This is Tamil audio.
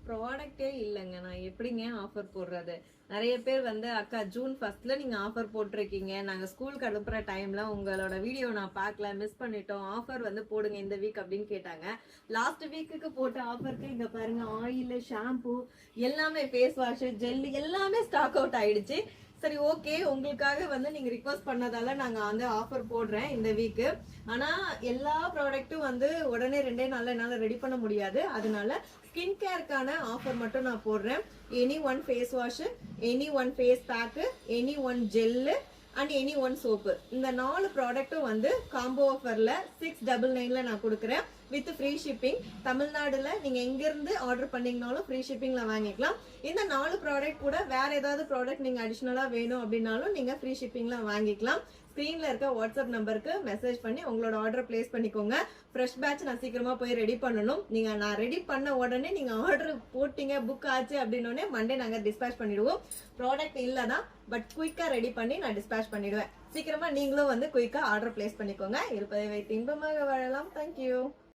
ப்ராடக்ட்டே இல்லைங்க. நான் எப்படிங்க ஆஃபர் போடுறது? நிறைய பேர் வந்து அக்கா ஜூன் 1st நீங்க ஆஃபர் போட்டிருக்கீங்க, நாங்க ஸ்கூலுக்கு அனுப்புற டைம்ல உங்களோட வீடியோ நான் பார்க்கல, மிஸ் பண்ணிட்டோம், ஆஃபர் வந்து போடுங்க இந்த வீக் அப்படின்னு கேட்டாங்க. லாஸ்ட் வீக்குக்கு போட்ட ஆஃபருக்கு இங்க பாருங்க, ஆயில், ஷாம்பு எல்லாமே, ஃபேஸ் வாஷ், ஜெல் எல்லாமே ஸ்டாக் அவுட் ஆயிடுச்சு. சரி, ஓகே, உங்களுக்காக வந்து நீங்க ரிக்வஸ்ட் பண்ணதால நாங்க வந்து ஆஃபர் போடுறேன் இந்த வீக்கு. ஆனா எல்லா ப்ராடக்ட்டும் வந்து உடனே 2 நாள்ல என்னால ரெடி பண்ண முடியாது. அதனால ஸ்கின் கேருக்கான ஆஃபர் மட்டும் நான் போடுறேன். Any one face wash, any one face pack, any one gel and any one soap, இந்த 4 ப்ராடக்ட்டும் வந்து காம்போ ஆஃபர்ல 699ல நான் கொடுக்குறேன் வித் ஃப்ரீ ஷிப்பிங். தமிழ்நாடுல நீங்க எங்க இருந்து ஆர்டர் பண்ணீங்கனாலும் ஃப்ரீ ஷிப்பிங்ல வாங்கிக்கலாம். இந்த 4 ப்ராடக்ட் கூட வேற ஏதாவது ப்ராடக்ட் நீங்க அடிஷனலா வேணும் அப்படின்னாலும் நீங்க ஃப்ரீ ஷிப்பிங்ல வாங்கிக்கலாம். ஸ்கிரீன்ல இருக்க வாட்ஸ்அப் நம்பருக்கு மெசேஜ் பண்ணி உங்களோட ஆர்டர் பிளேஸ் பண்ணிக்கோங்க. ஃப்ரெஷ் பேட்ச் நான் சீக்கிரமா போய் ரெடி பண்ணணும். நான் ரெடி பண்ண உடனே நீங்க ஆர்டர் போட்டீங்க, புக் ஆச்சு அப்படின்னோடனே மண்டே நாங்க டிஸ்பேச் பண்ணிடுவோம். ப்ராடக்ட் இல்லதான், பட் குயிக்கா ரெடி பண்ணி நான் டிஸ்பேச் பண்ணிடுவேன். சீக்கிரமா நீங்களும் வந்து குயிக்கா ஆர்டர் பிளேஸ் பண்ணிக்கோங்க. இருப்பதை வைத்து இன்பமாக வாழலாம். தேங்க்யூ.